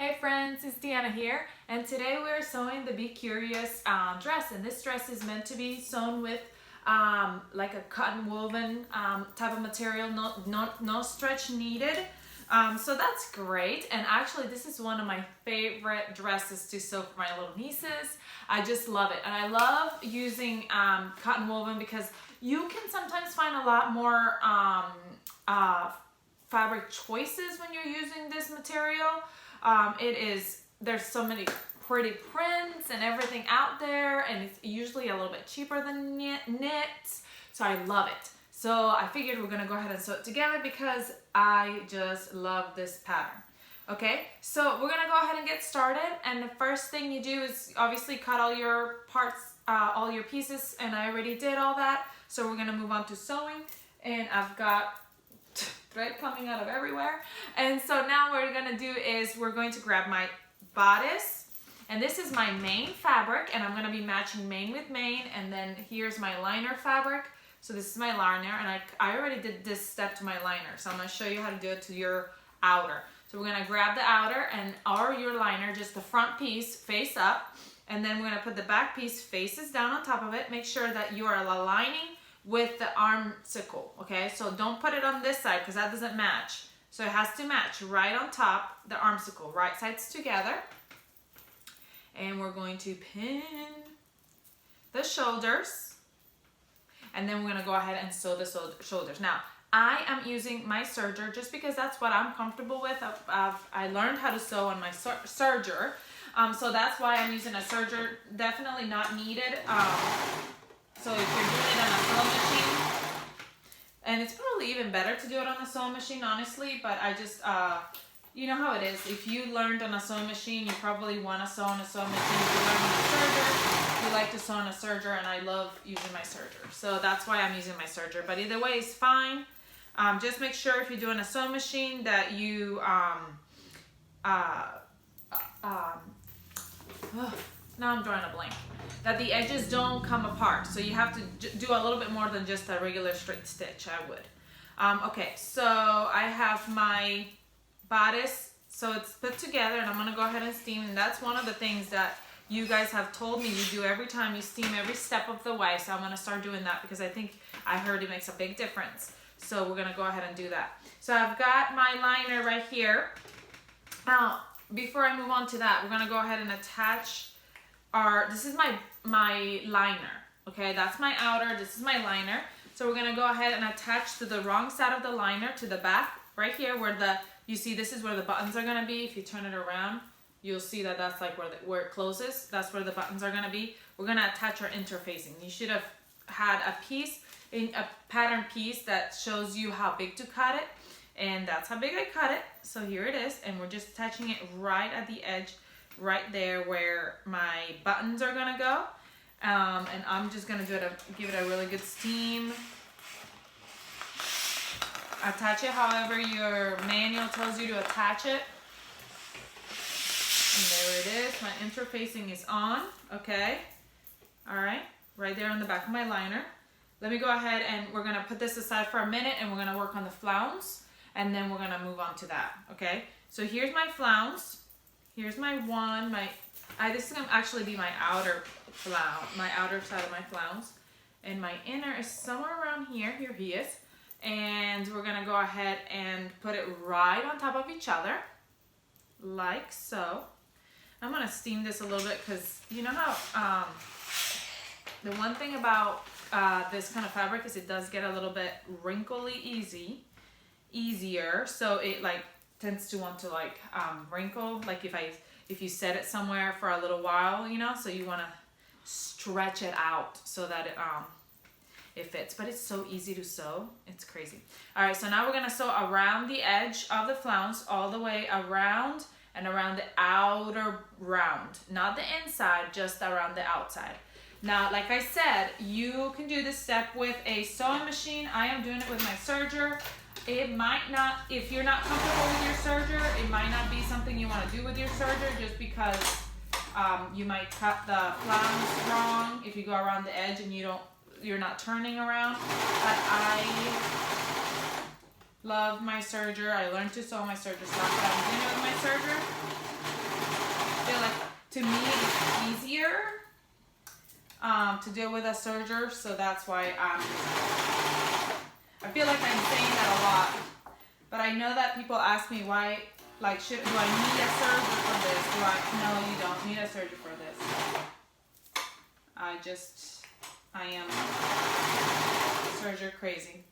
Hey friends, it's Deanna here, and today we're sewing the Be Curious dress, and this dress is meant to be sewn with like a cotton woven type of material, no stretch needed. So that's great, and actually this is one of my favorite dresses to sew for my little nieces. I just love it, and I love using cotton woven because you can sometimes find a lot more fabric choices when you're using this material. There's so many pretty prints and everything out there, and it's usually a little bit cheaper than knits, so I love it. So I figured we're gonna go ahead and sew it together because I just love this pattern. Okay, so we're gonna go ahead and get started, and the first thing you do is obviously cut all your parts, all your pieces, and I already did all that. So we're gonna move on to sewing, and I've got thread coming out of everywhere. And so now what we're gonna do is we're going to grab my bodice, and this is my main fabric, and I'm gonna be matching main with main, and then here's my liner fabric. So this is my liner, and I already did this step to my liner, so I'm gonna show you how to do it to your outer. So we're gonna grab the outer or your liner, just the front piece face up, and then we're gonna put the back piece faces down on top of it. Make sure that you are aligning with the armsicle, okay? So don't put it on this side because that doesn't match. So it has to match right on top, the armsicle, right sides together. And we're going to pin the shoulders, and then we're gonna go ahead and sew the shoulders. Now, I am using my serger just because that's what I'm comfortable with. I learned how to sew on my serger, so that's why I'm using a serger. Definitely not needed. So if you're doing it on a sewing machine, and it's probably even better to do it on a sewing machine, honestly, but I just, you know how it is. If you learned on a sewing machine, you probably want to sew on a sewing machine. If you learn on a serger, you like to sew on a serger, and I love using my serger. So that's why I'm using my serger, but either way is fine. Just make sure if you're doing a sewing machine that you, now I'm drawing a blank, that the edges don't come apart. So you have to do a little bit more than just a regular straight stitch, I would. Okay, so I have my bodice, so it's put together, and I'm gonna go ahead and steam, and that's one of the things that you guys have told me you do every time. You steam every step of the way, so I'm gonna start doing that because I heard it makes a big difference. So we're gonna go ahead and do that. So I've got my liner right here. Now, before I move on to that, we're gonna go ahead and attach this is my liner, okay? That's my outer, this is my liner. So we're gonna go ahead and attach to the wrong side of the liner, to the back, right here where you see this is where the buttons are gonna be. If you turn it around, you'll see that that's like where it closes. That's where the buttons are gonna be. We're gonna attach our interfacing. You should have had a pattern piece that shows you how big to cut it, and that's how big I cut it. So here it is, and we're just attaching it right at the edge, right there where my buttons are gonna go. And I'm just gonna give it a really good steam. Attach it however your manual tells you to attach it. And there it is, my interfacing is on, okay? All right, right there on the back of my liner. Let me go ahead, and we're gonna put this aside for a minute, and we're gonna work on the flounce, and then we're gonna move on to that, okay? So here's my flounce. Here's my one, this is gonna actually be my outer flounce, my outer side of my flounce. And my inner is somewhere around here. Here he is. And we're gonna go ahead and put it right on top of each other, like so. I'm gonna steam this a little bit because you know how, the one thing about this kind of fabric is it does get a little bit wrinkly easier. So it like tends to want to like wrinkle, like if you set it somewhere for a little while, you know, so you want to stretch it out so that it fits. But it's so easy to sew, it's crazy. All right, so now we're gonna sew around the edge of the flounce, all the way around and around the outer round, not the inside, just around the outside. Now, like I said, you can do this step with a sewing machine. I am doing it with my serger. It might not, if you're not comfortable with your serger, it might not be something you want to do with your serger, just because you might cut the flounce wrong if you go around the edge and you're not turning around. But I love my serger. I learned to sew my serger, so that's what I'm doing with my serger. feel like, to me, it's easier to deal with a serger, so that's why I feel like I'm saying that a lot. But I know that people ask me why, like, do I need a serger for this? No, you don't need a serger for this. I am serger crazy.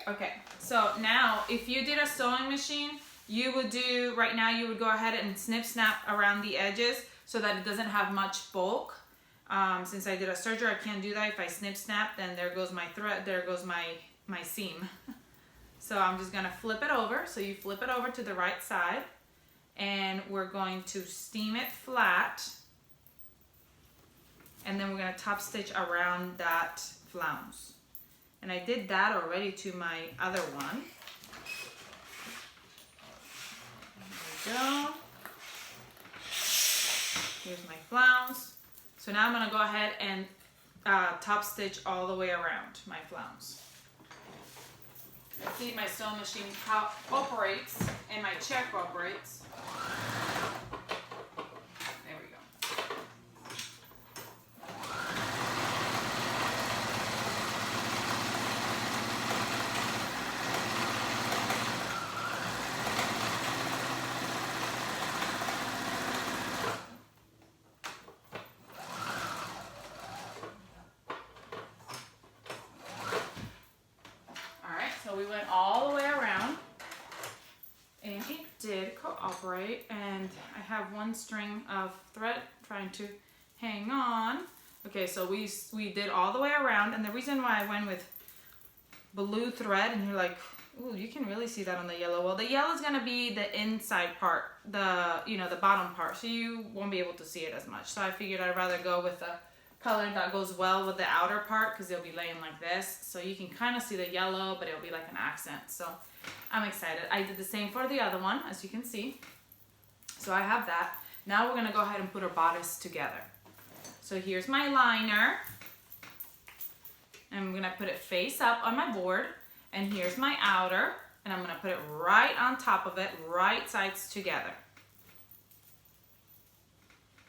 Okay, so now if you did a sewing machine, you would do, right now you would go ahead and snip snap around the edges so that it doesn't have much bulk. Since I did a serger, I can't do that. If I snip snap, then there goes my thread, there goes my seam. So I'm just gonna flip it over. So you flip it over to the right side, and we're going to steam it flat, and then we're gonna top stitch around that flounce. And I did that already to my other one. There we go. Here's my flounce. So now I'm gonna go ahead and top stitch all the way around my flounce. See my sewing machine how operates and my chair operates. There we go. So we went all the way around, and it did cooperate, and I have one string of thread trying to hang on. Okay, so we did all the way around, and the reason why I went with blue thread, and you're like, ooh, you can really see that on the yellow. Well, the yellow is gonna be the inside part, the bottom part, so you won't be able to see it as much. So I figured I'd rather go with a color that goes well with the outer part, because it'll be laying like this, so you can kind of see the yellow, but it'll be like an accent. So I'm excited. I did the same for the other one, as you can see. So I have that. Now we're gonna go ahead and put our bodice together. So here's my liner, and I'm gonna put it face up on my board, and here's my outer, and I'm gonna put it right on top of it, right sides together.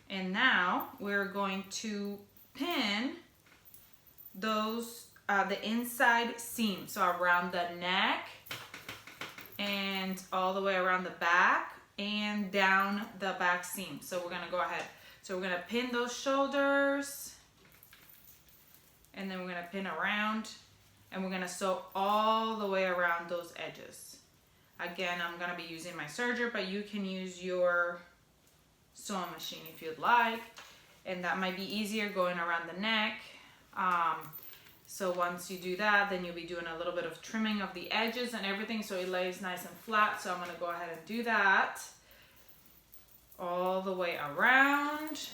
And now we're going to pin those the inside seam, so around the neck and all the way around the back and down the back seam. So we're gonna go ahead, so we're gonna pin those shoulders, and then we're gonna pin around, and we're gonna sew all the way around those edges. Again, I'm gonna be using my serger, but you can use your sewing machine if you'd like, and that might be easier going around the neck. So once you do that, then you'll be doing a little bit of trimming of the edges and everything so it lays nice and flat. So I'm gonna go ahead and do that all the way around,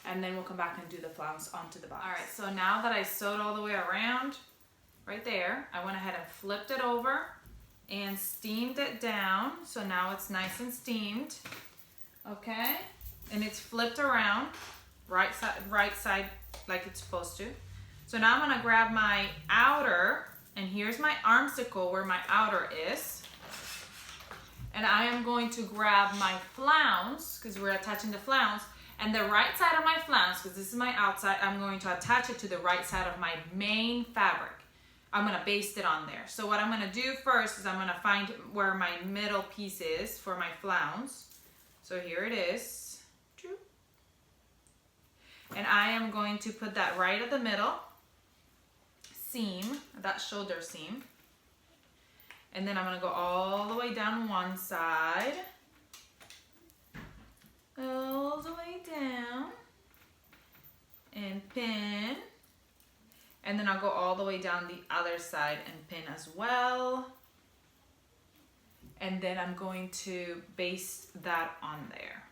and then we'll come back and do the flounce onto the box. All right, so now that I sewed all the way around right there, I went ahead and flipped it over and steamed it down. So now it's nice and steamed. Okay, and it's flipped around right side like it's supposed to. So now I'm gonna grab my outer, and here's my armsicle where my outer is, and I am going to grab my flounce, because we're attaching the flounce, and the right side of my flounce, because this is my outside, I'm going to attach it to the right side of my main fabric. I'm gonna baste it on there. So what I'm gonna do first is I'm gonna find where my middle piece is for my flounce. So here it is. And I am going to put that right at the middle seam, that shoulder seam. And then I'm gonna go all the way down one side. All the way down. And pin. And then I'll go all the way down the other side and pin as well. And then I'm going to baste that on there.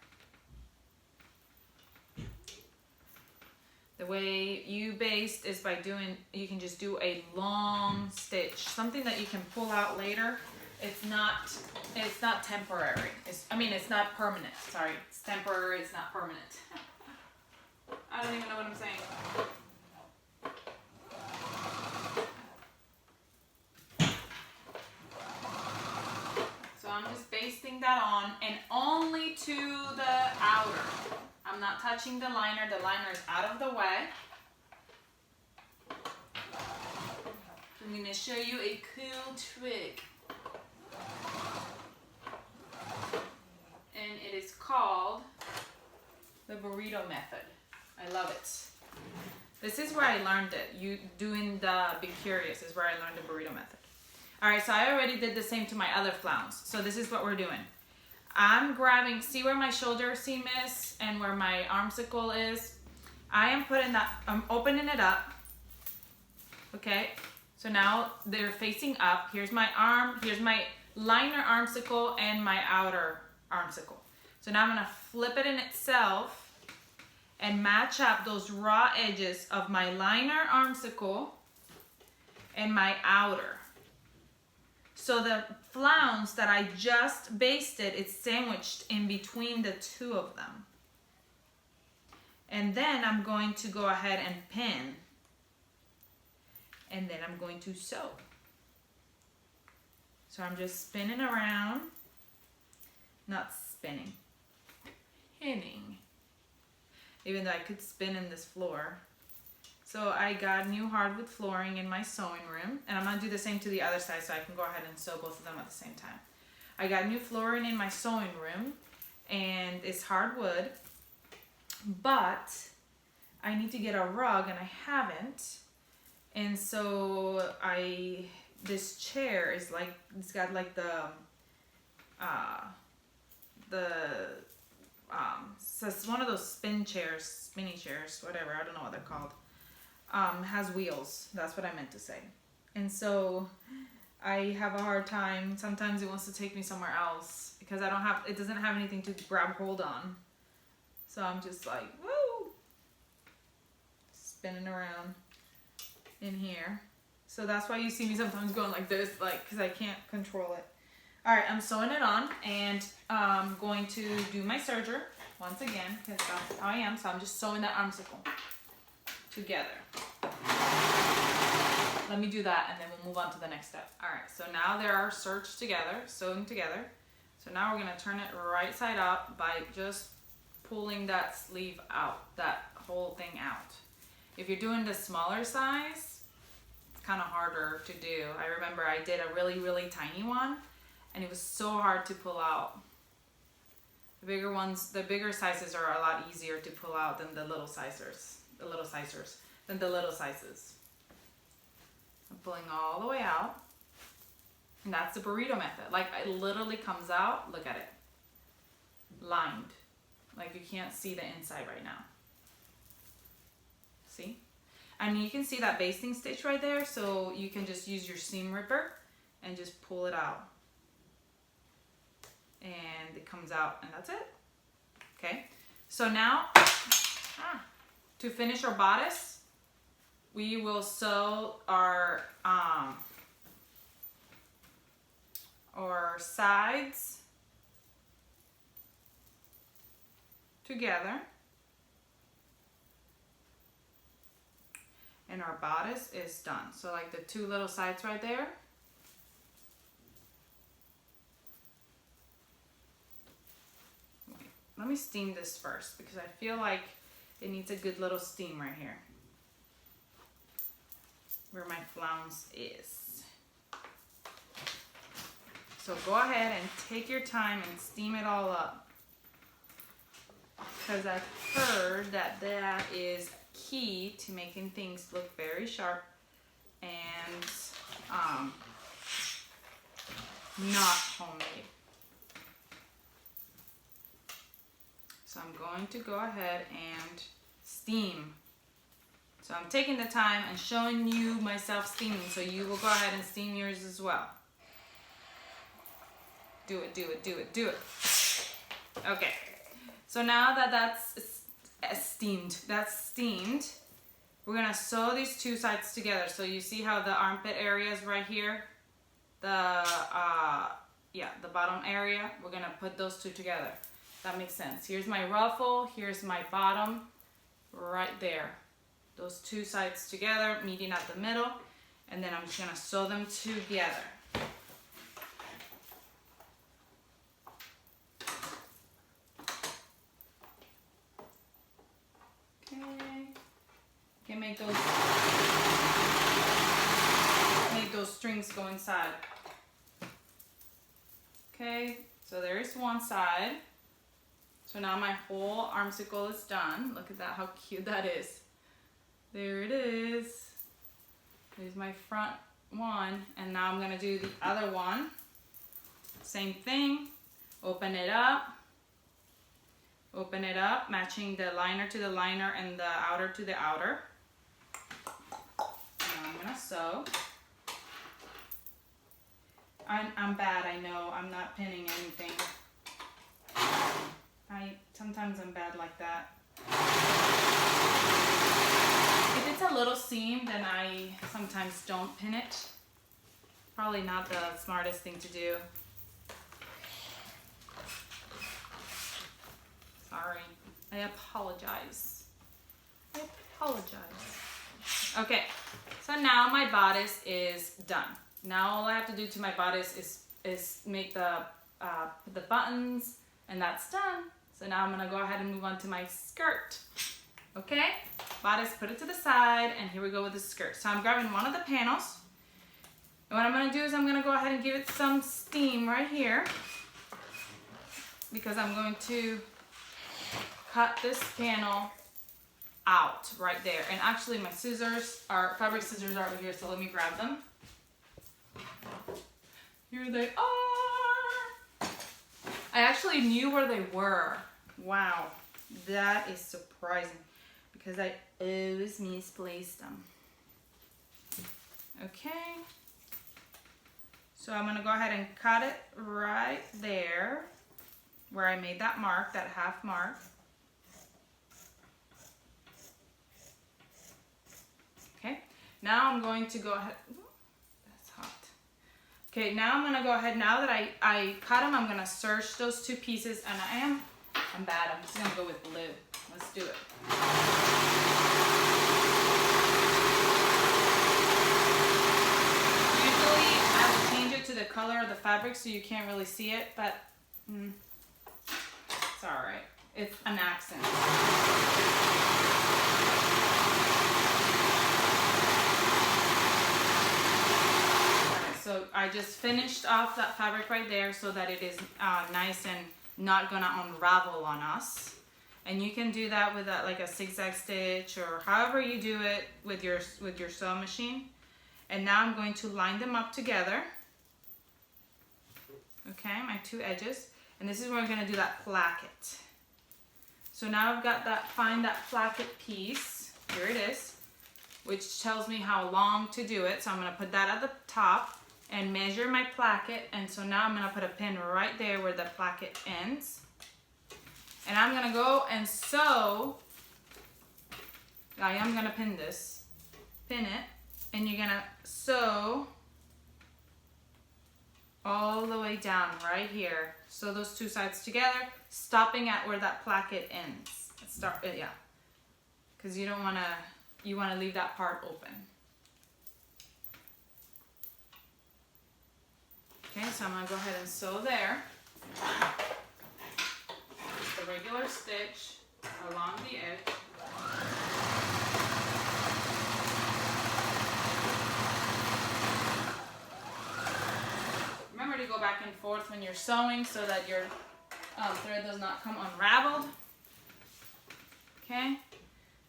The way you baste is by doing, you can just do a long stitch, something that you can pull out later. It's not temporary. It's not permanent. Sorry, it's temporary, it's not permanent. I don't even know what I'm saying. So I'm just basting pasting that on, and only to the outer. I'm not touching the liner. The liner is out of the way. I'm going to show you a cool trick. And it is called the burrito method. I love it. This is where I learned it. You doing the Be Curious is where I learned the burrito method. All right, so I already did the same to my other flowers. So this is what we're doing. I'm grabbing, see where my shoulder seam is and where my armsicle is? I am putting that, I'm opening it up. Okay, so now they're facing up. Here's my arm, here's my liner armsicle and my outer armsicle. So now I'm gonna flip it in itself and match up those raw edges of my liner armsicle and my outer. So the flounce that I just basted, it's sandwiched in between the two of them. And then I'm going to go ahead and pin. And then I'm going to sew. So I'm just spinning around, not spinning, pinning. Even though I could spin in this floor. So I got new hardwood flooring in my sewing room, and I'm gonna do the same to the other side so I can go ahead and sew both of them at the same time. I got new flooring in my sewing room, and it's hardwood, but I need to get a rug and I haven't. And so this chair is like, it's got like so it's one of those spinny chairs, whatever, I don't know what they're called. Has wheels, that's what I meant to say. And so I have a hard time, sometimes it wants to take me somewhere else because it doesn't have anything to grab hold on. So I'm just like, woo, spinning around in here. So that's why you see me sometimes going like this, like, because I can't control it. All right, I'm sewing it on, and I'm going to do my serger once again because that's how I am. So I'm just sewing that armsicle together. Let me do that, and then we'll move on to the next step. All right, so now they are serged together, sewn together. So now we're gonna turn it right side up by just pulling that sleeve out, that whole thing out. If you're doing the smaller size, it's kind of harder to do. I remember I did a really, really tiny one, and it was so hard to pull out. The bigger ones, the bigger sizes are a lot easier to pull out than the little sizes. I'm pulling all the way out, and that's the burrito method. Like, it literally comes out, look at it, lined. Like, you can't see the inside right now. See? And you can see that basting stitch right there, so you can just use your seam ripper and just pull it out. And it comes out, and that's it. Okay, so now to finish our bodice, we will sew our sides together, and our bodice is done. So like the two little sides right there, let me steam this first because I feel like it needs a good little steam right here where my flounce is. So go ahead and take your time and steam it all up, because I've heard that that is key to making things look very sharp and not homemade. So I'm going to go ahead and steam. So I'm taking the time and showing you myself steaming, so you will go ahead and steam yours as well. Do it, do it, do it, do it. Okay, so now that that's steamed, we're gonna sew these two sides together. So you see how the armpit area is right here? The bottom area, we're gonna put those two together. That makes sense. Here's my ruffle, here's my bottom, right there. Those two sides together, meeting at the middle, and then I'm just gonna sew them together. make those strings go inside. Okay, so there's one side. So now my whole armsicle is done. Look at that, how cute that is. There it is. There's my front one, and now I'm gonna do the other one. Same thing, open it up, matching the liner to the liner and the outer to the outer. Now I'm gonna sew. I'm bad, I know, I'm not pinning anything. Sometimes I'm bad like that. If it's a little seam, then I sometimes don't pin it. Probably not the smartest thing to do. Sorry, I apologize. Okay, so now my bodice is done. Now all I have to do to my bodice is make the buttons, and that's done. So now I'm gonna go ahead and move on to my skirt. Okay, bodice, put it to the side, and here we go with the skirt. So I'm grabbing one of the panels, and what I'm gonna do is I'm gonna go ahead and give it some steam right here, because I'm going to cut this panel out right there. And actually my fabric scissors are over here, so let me grab them. Here they are. I actually knew where they were. Wow, that is surprising because I always misplaced them. Okay, so I'm gonna go ahead and cut it right there where I made that mark, that half mark. Okay, now I'm going to go ahead, that's hot. Okay, now I'm gonna go ahead, now that I cut them, I'm gonna serge those two pieces, and I'm bad, I'm just gonna go with blue. Let's do it. Usually I will change it to the color of the fabric so you can't really see it, but it's all right. It's an accent. So I just finished off that fabric right there so that it is nice and not gonna unravel on us. And you can do that with like a zigzag stitch or however you do it with your sewing machine. And now I'm going to line them up together. Okay, my two edges. And this is where we're gonna do that placket. So now I've got find that placket piece. Here it is, which tells me how long to do it. So I'm gonna put that at the top and measure my placket, and so now I'm gonna put a pin right there where the placket ends, and I'm gonna go and sew. I am gonna pin it, and you're gonna sew all the way down right here. Sew those two sides together, stopping at where that placket ends. Yeah, because you wanna leave that part open. Okay, so I'm going to go ahead and sew there. Just a regular stitch along the edge. Remember to go back and forth when you're sewing so that your thread does not come unraveled. Okay,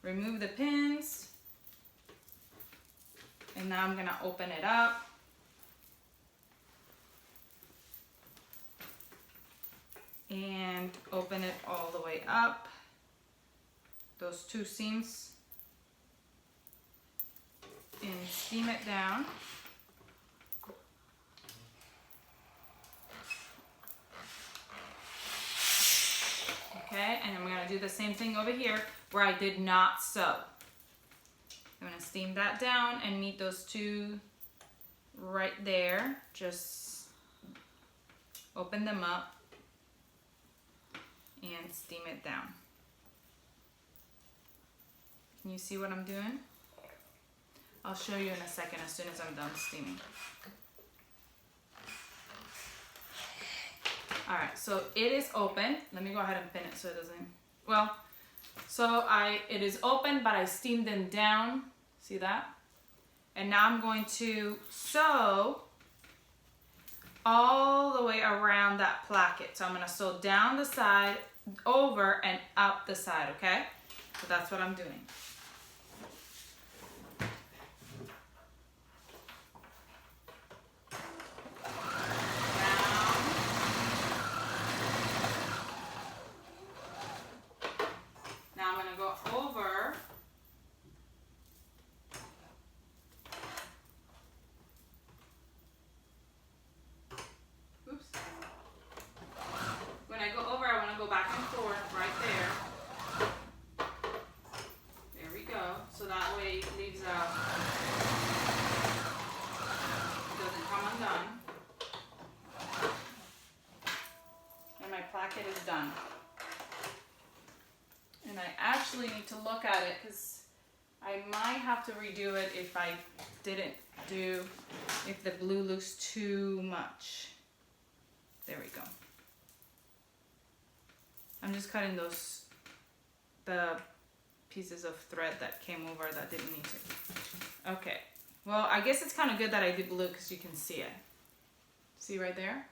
remove the pins. And now I'm going to open it up. And open it all the way up, those two seams, and steam it down. Okay, and I'm gonna do the same thing over here where I did not sew. I'm gonna steam that down and meet those two right there. Just open them up and steam it down. Can you see what I'm doing? I'll show you in a second as soon as I'm done steaming. All right, so it is open. Let me go ahead and pin it so it doesn't, well, so it is open, but I steamed them down See that? And now I'm going to sew all the way around that placket. So I'm going to sew down the side, over, and up the side, okay? So that's what I'm doing. Now I'm going to go over. Oops. When I go over, I want to go back and forth right there. There we go. So that way it leaves out, it doesn't come undone. And my placket is done. And I actually need to look at it because I might have to redo it if I didn't do, if the glue looks too much. There we go. I'm just cutting the pieces of thread that came over that didn't need to. Okay, well, I guess it's kind of good that I did blue because you can see it. See right there?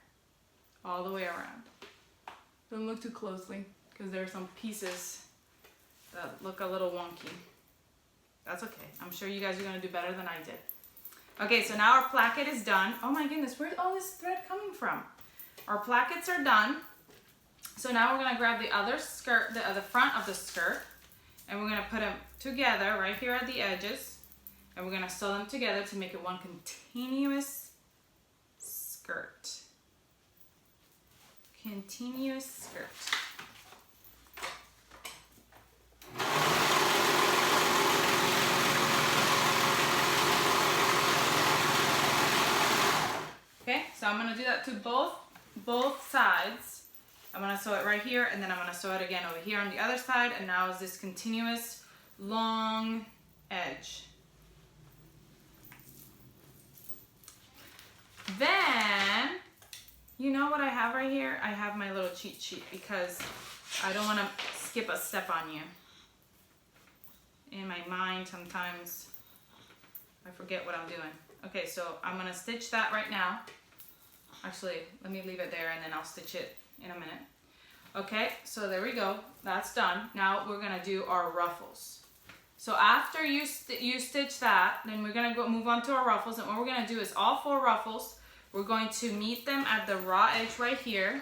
All the way around. Don't look too closely because there are some pieces that look a little wonky. That's okay. I'm sure you guys are gonna do better than I did. Okay, so now our placket is done. Oh my goodness, where's all this thread coming from? Our plackets are done. So now we're gonna grab the other skirt, the front of the skirt, and we're gonna put them together right here at the edges, and we're gonna sew them together to make it one continuous skirt. Continuous skirt. Okay, so I'm gonna do that to both sides. I'm gonna sew it right here, and then I'm gonna sew it again over here on the other side, and now is this continuous long edge. Then, you know what I have right here? I have my little cheat sheet because I don't wanna skip a step on you. In my mind, sometimes I forget what I'm doing. Okay, so I'm gonna stitch that right now. Actually, let me leave it there and then I'll stitch it in a minute. Okay, so there we go. That's done. Now we're gonna do our ruffles. So after you stitch that, then we're gonna move on to our ruffles, and what we're gonna do is all 4 ruffles, we're going to meet them at the raw edge right here,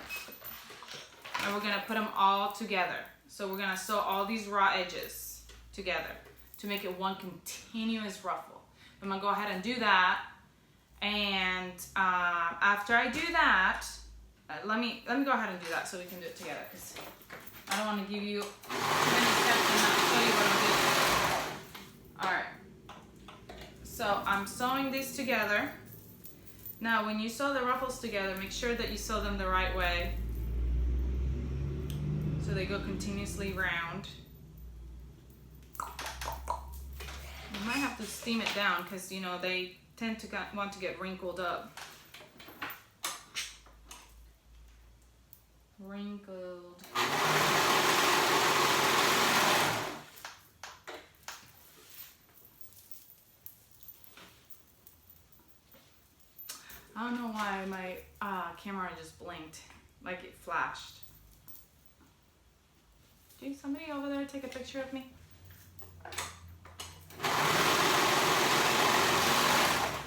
and we're gonna put them all together. So we're gonna sew all these raw edges together to make it one continuous ruffle. I'm gonna go ahead and do that, and after I do that, let me go ahead and do that so we can do it together, because I don't want to give you too many steps and not show you what I'm doing. All right, so I'm sewing these together. Now when you sew the ruffles together, make sure that you sew them the right way so they go continuously round. You might have to steam it down because, you know, they tend to want to get wrinkled up. Wrinkled. I don't know why my camera just blinked, like it flashed. Did somebody over there take a picture of me?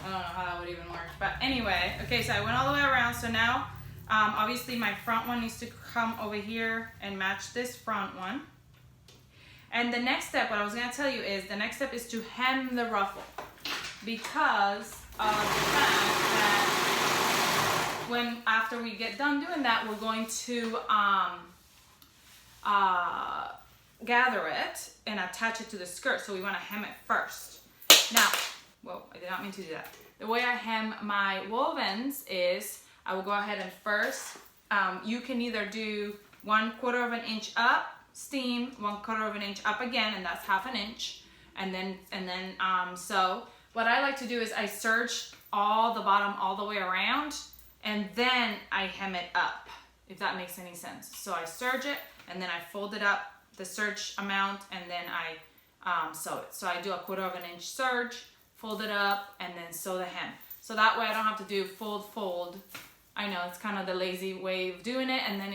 I don't know how that would even work, but anyway, okay, so I went all the way around. So now, obviously my front one needs to come over here and match this front one. And the next step, what I was gonna tell you is, the next step is to hem the ruffle, because of the fact that after we get done doing that, we're going to gather it and attach it to the skirt. So we wanna hem it first. Now, whoa, I did not mean to do that. The way I hem my wovens is, I will go ahead and first, you can either do 1/4 of an inch up, steam, 1/4 of an inch up again, and that's 1/2 inch, and then sew. What I like to do is I serge all the bottom all the way around, and then I hem it up, if that makes any sense. So I serge it, and then I fold it up the serge amount, and then sew it. So I do a 1/4 inch serge, fold it up, and then sew the hem. So that way I don't have to do fold. I know it's kind of the lazy way of doing it, and then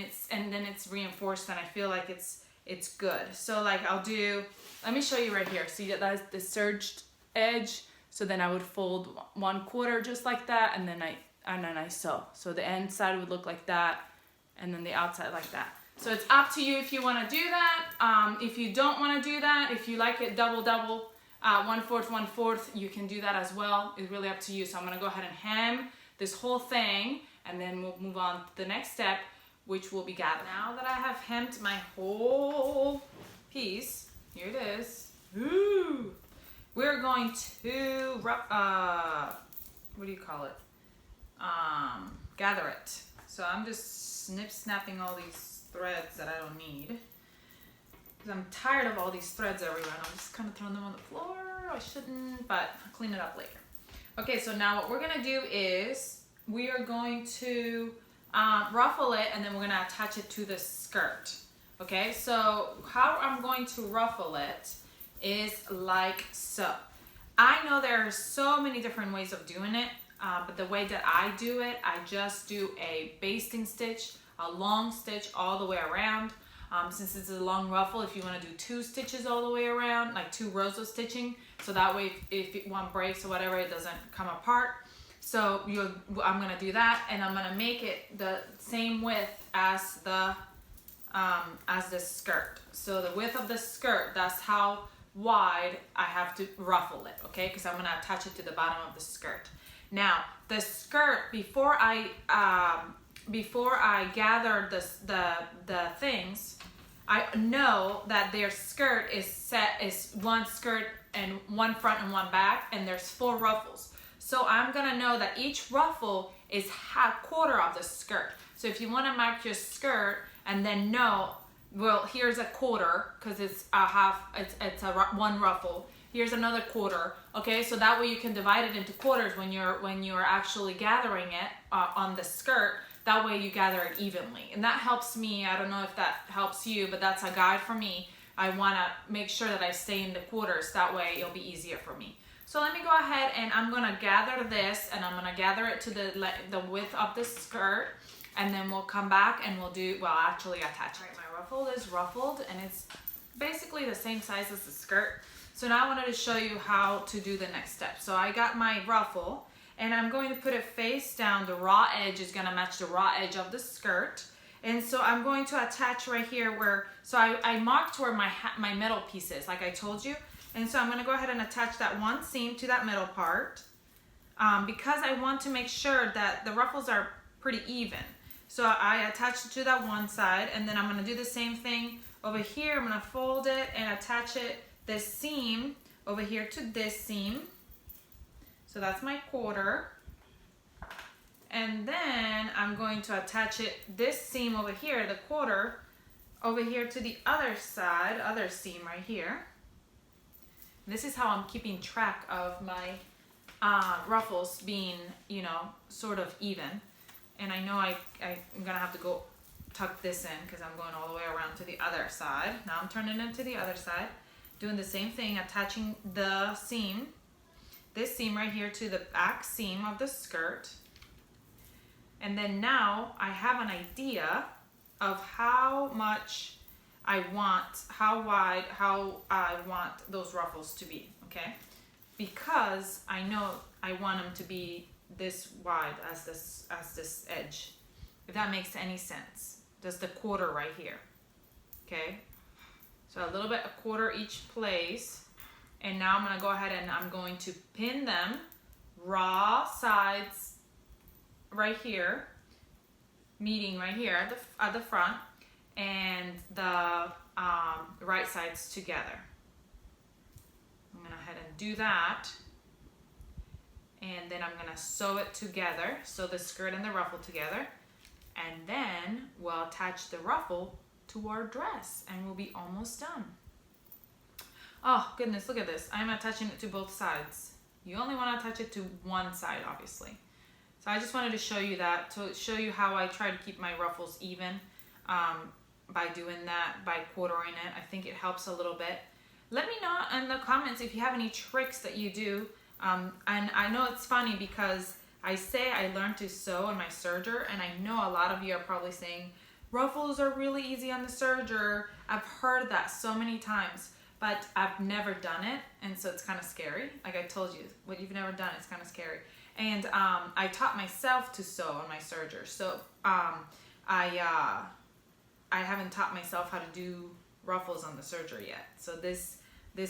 it's reinforced, and I feel like it's good. So like I'll do, let me show you right here. See that is the serged edge. So then I would fold 1/4 just like that, and then I sew. So the inside would look like that, and then the outside like that. So it's up to you if you want to do that. If you don't want to do that, if you like it double, 1/4, 1/4, you can do that as well. It's really up to you. So I'm gonna go ahead and hem this whole thing, and then we'll move on to the next step, which will be gathering. Now that I have hemmed my whole piece, here it is. Ooh. We're going to what do you call it? Gather it. So I'm just snapping all these threads that I don't need. I'm tired of all these threads everywhere. I'm just kind of throwing them on the floor. I shouldn't, but I'll clean it up later. Okay, so now what we're gonna do is we are going to ruffle it, and then we're gonna attach it to the skirt. Okay, so how I'm going to ruffle it is like so. I know there are so many different ways of doing it, but the way that I do it, I just do a basting stitch, a long stitch all the way around. Since it's a long ruffle, if you want to do 2 stitches all the way around, like 2 rows of stitching, so that way if one breaks or whatever, it doesn't come apart. So I'm gonna do that, and I'm gonna make it the same width as the skirt. So the width of the skirt, that's how wide I have to ruffle it, okay? Because I'm gonna attach it to the bottom of the skirt. Now the skirt, before I gather the things, I know that their skirt is one skirt and one front and one back, and there's 4 ruffles. So I'm gonna know that each ruffle is 1/4 of the skirt. So if you want to mark your skirt and then know, well, here's a 1/4 because it's a half. It's a 1 ruffle. Here's another 1/4. Okay, so that way you can divide it into quarters when you're actually gathering it on the skirt. That way you gather it evenly, and that helps me. I don't know if that helps you, but that's a guide for me. I want to make sure that I stay in the quarters. That way it'll be easier for me. So let me go ahead, and I'm gonna gather this, and I'm gonna gather it to the width of the skirt, and then we'll come back and we'll do, well, actually attach it. Right, my ruffle is ruffled, and it's basically the same size as the skirt. So now I wanted to show you how to do the next step. So I got my ruffle, and I'm going to put it face down. The raw edge is gonna match the raw edge of the skirt. And so I'm going to attach right here where, so I marked where my metal piece is, like I told you. And so I'm gonna go ahead and attach that one seam to that middle part because I want to make sure that the ruffles are pretty even. So I attach it to that one side, and then I'm gonna do the same thing over here. I'm gonna fold it and attach it, this seam over here to this seam. So that's my 1/4. And then I'm going to attach this seam over here, the 1/4, over here to the other side, other seam right here. This is how I'm keeping track of my ruffles being, sort of even. And I know I'm gonna have to go tuck this in because I'm going all the way around to the other side. Now I'm turning it to the other side, doing the same thing, attaching the seam, this seam right here to the back seam of the skirt. And then now I have an idea of how much I want, how wide, how I want those ruffles to be, okay? Because I know I want them to be this wide as this edge, if that makes any sense. Just the 1/4 right here, okay? So a little bit, a 1/4 each place. And now I'm gonna go ahead and I'm going to pin them, raw sides right here, meeting right here at the front, and the right sides together. I'm gonna go ahead and do that, and then I'm gonna sew it together, sew the skirt and the ruffle together, and then we'll attach the ruffle to our dress, and we'll be almost done. Oh goodness, look at this. I'm attaching it to both sides. You only want to attach it to one side, obviously. So I just wanted to show you that, to show you how I try to keep my ruffles even by doing that, by 1/4ing it. I think it helps a little bit. let me know in the comments if you have any tricks that you do. And I know it's funny because I say I learned to sew on my serger, and I know a lot of you are probably saying, ruffles are really easy on the serger. I've heard that so many times, but I've never done it, and so it's kind of scary. Like I told you, what you've never done is kind of scary. And I taught myself to sew on my serger, so I haven't taught myself how to do ruffles on the serger yet. So this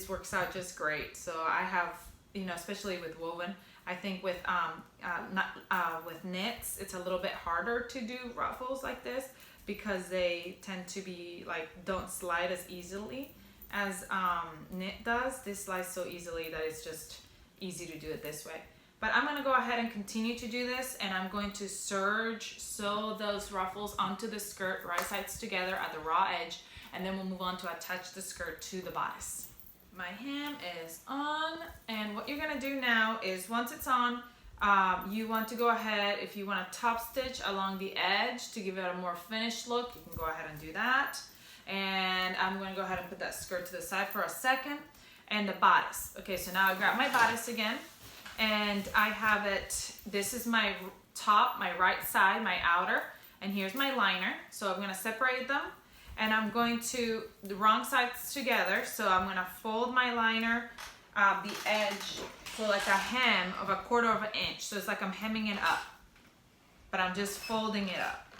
works out just great. So I have, you know, especially with woven, I think with with knits, it's a little bit harder to do ruffles like this because they tend to be like, don't slide as easily as knit does. This slides so easily that it's just easy to do it this way. But I'm gonna go ahead and continue to do this, and I'm going to sew those ruffles onto the skirt, right sides together at the raw edge, and then we'll move on to attach the skirt to the bodice. My hem is on, and what you're gonna do now is once it's on, you want to go ahead, if you want to top stitch along the edge to give it a more finished look, you can go ahead and do that. And I'm going to go ahead and put that skirt to the side for a second. And the bodice. Okay, so now I grab my bodice again, and I have it, this is my top, my right side, my outer, and here's my liner. So I'm going to separate them, and I'm going to, the wrong sides together, so I'm going to fold my liner, the edge, so like a hem of 1/4 of an inch. So it's like I'm hemming it up, but I'm just folding it up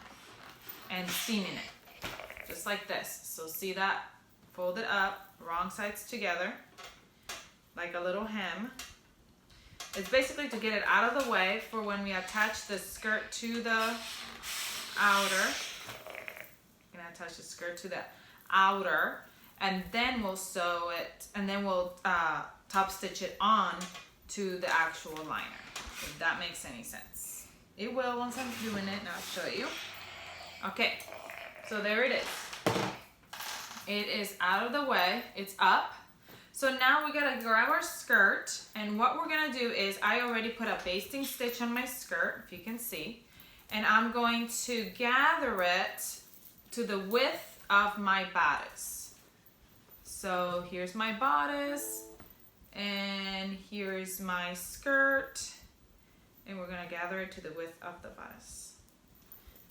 and seaming it, just like this. So see that? Fold it up, wrong sides together, like a little hem. It's basically to get it out of the way for when we attach the skirt to the outer. I'm gonna attach the skirt to the outer, and then we'll sew it, and then we'll top stitch it on to the actual liner, if that makes any sense. It will once I'm doing it, and I'll show you. Okay, so there it is. It is out of the way, it's up. So now we gotta grab our skirt, and what we're gonna do is, I already put a basting stitch on my skirt, if you can see, and I'm going to gather it to the width of my bodice. So here's my bodice, and here's my skirt, and we're gonna gather it to the width of the bodice.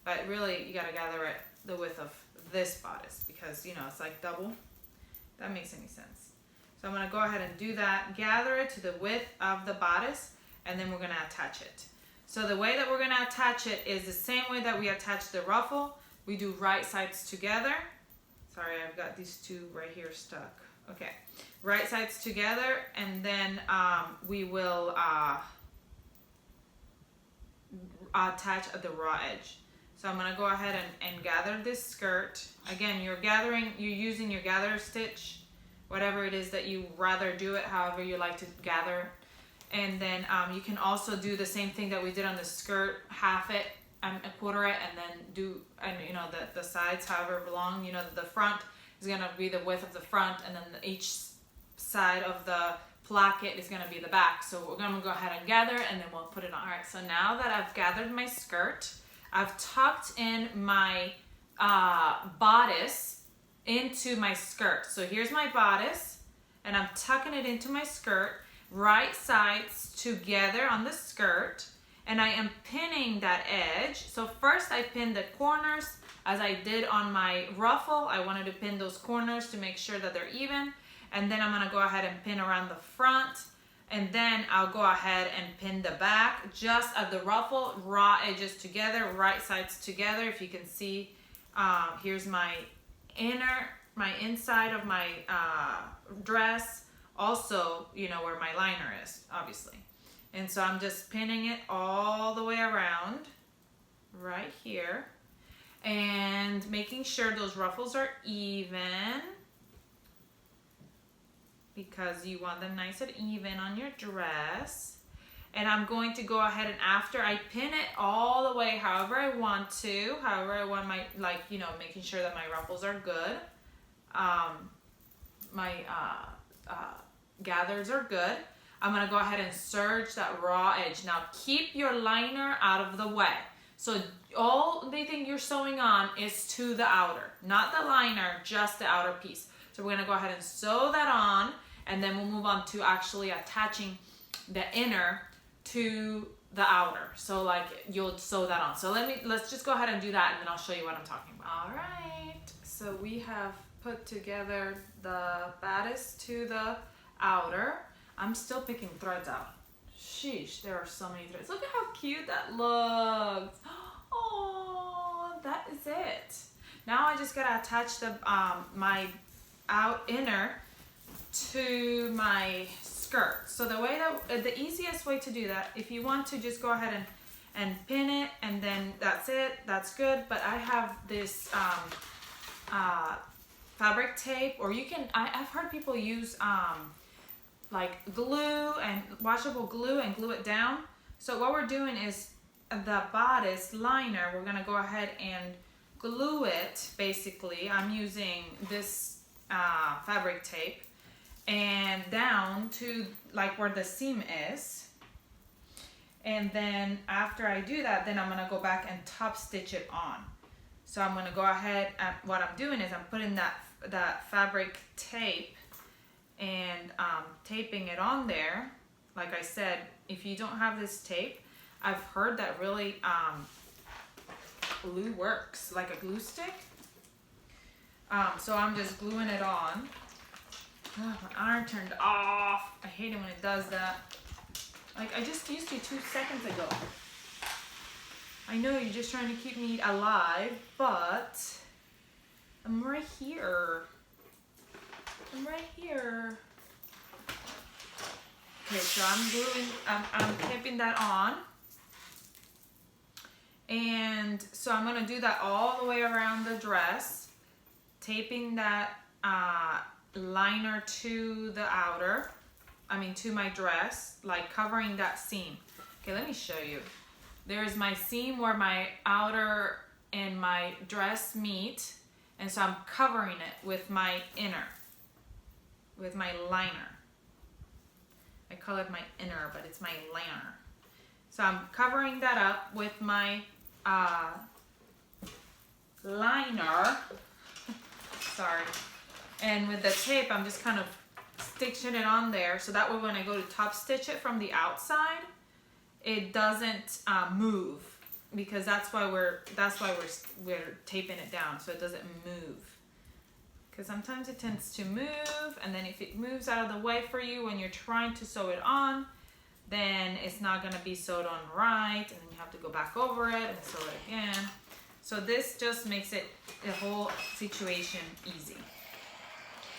But really, you gotta gather it the width of this bodice, because you know, it's like double. That makes any sense. So I'm gonna go ahead and do that, gather it to the width of the bodice, and then we're gonna attach it. So the way that we're gonna attach it is the same way that we attach the ruffle. We do right sides together. Sorry, I've got these two right here stuck. Okay, right sides together, and then we will attach at the raw edge. So I'm gonna go ahead and gather this skirt. Again, you're using your gather stitch, whatever it is that you rather do it, however you like to gather. And then you can also do the same thing that we did on the skirt, half it, and 1/4 it, and then do, and you know, the sides however long, you know, the front is gonna be the width of the front, and then each side of the placket is gonna be the back. So we're gonna go ahead and gather, and then we'll put it on. All right, so now that I've gathered my skirt, I've tucked in my bodice into my skirt. So here's my bodice, and I'm tucking it into my skirt, right sides together on the skirt, and I am pinning that edge. So first I pinned the corners, as I did on my ruffle. I wanted to pin those corners to make sure that they're even, and then I'm gonna go ahead and pin around the front, and then I'll go ahead and pin the back just at the ruffle, raw edges together, right sides together. If you can see, here's my inside of my dress, also, you know, where my liner is, obviously. And so I'm just pinning it all the way around right here, and making sure those ruffles are even, because you want them nice and even on your dress. And I'm going to go ahead, and after I pin it all the way however I want to, however I want my, like, you know, making sure that my ruffles are good, my gathers are good, I'm gonna go ahead and serge that raw edge. Now keep your liner out of the way. So all the thing you're sewing on is to the outer, not the liner, just the outer piece. So we're gonna go ahead and sew that on, and then we'll move on to actually attaching the inner to the outer. So like you'll sew that on. So let's just go ahead and do that, and then I'll show you what I'm talking about. All right, so we have put together the bodice to the outer. I'm still picking threads out. Sheesh, there are so many threads. Look at how cute that looks. Oh, that is it. Now I just gotta attach the my inner to my skirt. So the easiest way to do that, if you want to just go ahead and pin it, and then that's it, that's good. But I have this fabric tape, or you can, I've heard people use like glue and washable glue and glue it down. So what we're doing is the bodice liner, we're gonna go ahead and glue it. Basically, I'm using this fabric tape and down to like where the seam is. And then after I do that, then I'm gonna go back and top stitch it on. So I'm gonna go ahead, and what I'm doing is I'm putting that fabric tape and taping it on there. Like I said, if you don't have this tape, I've heard that really glue works, like a glue stick. So I'm just gluing it on. Oh, my iron turned off. I hate it when it does that. Like, I just used you 2 seconds ago. I know you're just trying to keep me alive, but I'm right here. I'm right here. Okay, so I'm taping that on. And so I'm gonna do that all the way around the dress, taping that liner to the outer, to my dress, like covering that seam. Okay, let me show you. There's my seam where my outer and my dress meet, and so I'm covering it with my inner, with my liner. I call it my inner, but it's my liner. So I'm covering that up with my liner. Sorry. And with the tape, I'm just kind of stitching it on there, so that way when I go to top stitch it from the outside, it doesn't move, because that's why we're taping it down, so it doesn't move. Because sometimes it tends to move, and then if it moves out of the way for you when you're trying to sew it on, then it's not going to be sewed on right, and then you have to go back over it and sew it again. So this just makes it, the whole situation, easy.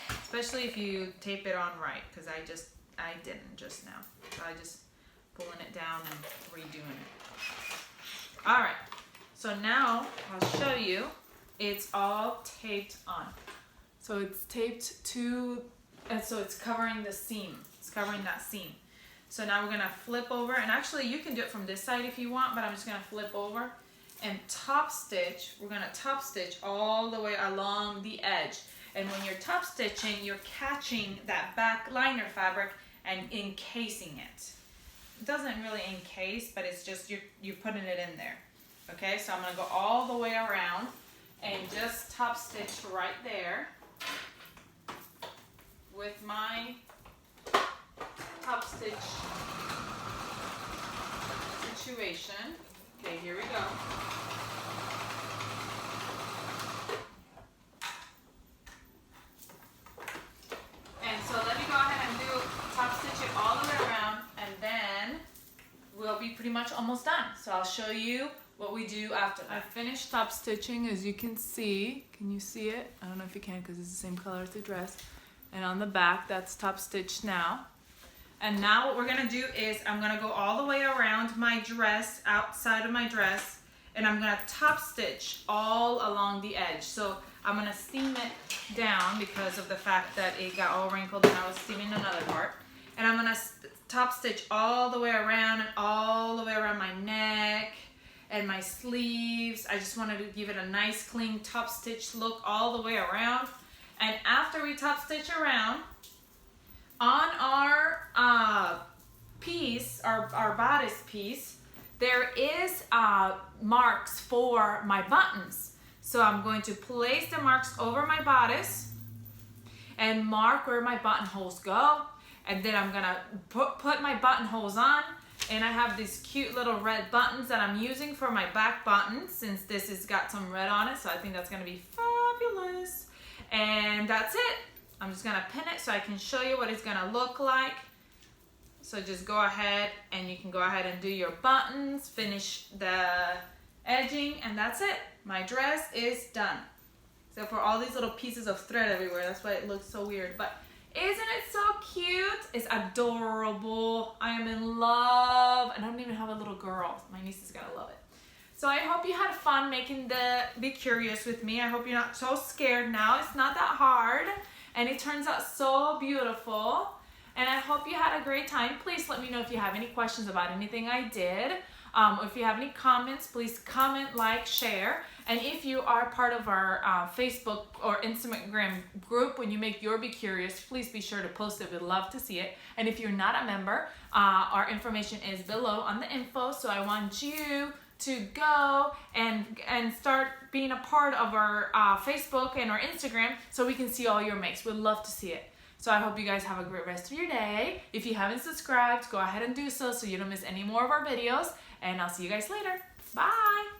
Especially if you tape it on right, because I didn't just now. So I just pulling it down and redoing it. All right, so now I'll show you. It's all taped on. So it's taped to, and so it's covering the seam. It's covering that seam. So now we're gonna flip over, and actually you can do it from this side if you want, but I'm just gonna flip over and top stitch. We're gonna top stitch all the way along the edge. And when you're top stitching, you're catching that back liner fabric and encasing it. It doesn't really encase, but it's just you're putting it in there. Okay, so I'm gonna go all the way around and just top stitch right there with my top stitch situation. Okay, here we go. And so let me go ahead and do top stitch it all the way around, and then we'll be pretty much almost done. So I'll show you what we do after that. I finished top stitching, as you can see. Can you see it? I don't know if you can because it's the same color as the dress. And on the back, that's top stitched now. And now what we're gonna do is I'm gonna go all the way around my dress, outside of my dress, and I'm gonna top stitch all along the edge. So I'm gonna seam it down because of the fact that it got all wrinkled and I was seaming another part. And I'm gonna top stitch all the way around and all the way around my neck and my sleeves. I just wanted to give it a nice clean top stitch look all the way around. And after we top stitch around, on our piece, our bodice piece, there is marks for my buttons. So I'm going to place the marks over my bodice, and mark where my buttonholes go. And then I'm gonna put my buttonholes on. And I have these cute little red buttons that I'm using for my back buttons, since this has got some red on it. So I think that's gonna be fabulous. And that's it. I'm just gonna pin it so I can show you what it's gonna look like. So just go ahead and you can go ahead and do your buttons, finish the edging, and that's it. My dress is done. Except for all these little pieces of thread everywhere. That's why it looks so weird. But isn't it so cute? It's adorable. I am in love. And I don't even have a little girl. My niece is gonna love it. So I hope you had fun making the Be Curious with me. I hope you're not so scared now. It's not that hard. And it turns out so beautiful. And I hope you had a great time. Please let me know if you have any questions about anything I did. If you have any comments, please comment, like, share. And if you are part of our Facebook or Instagram group, when you make your Be Curious, please be sure to post it. We'd love to see it. And if you're not a member, our information is below on the info. So I want you to go and start being a part of our Facebook and our Instagram so we can see all your makes. We'd love to see it. So I hope you guys have a great rest of your day. If you haven't subscribed, go ahead and do so you don't miss any more of our videos. And I'll see you guys later. Bye.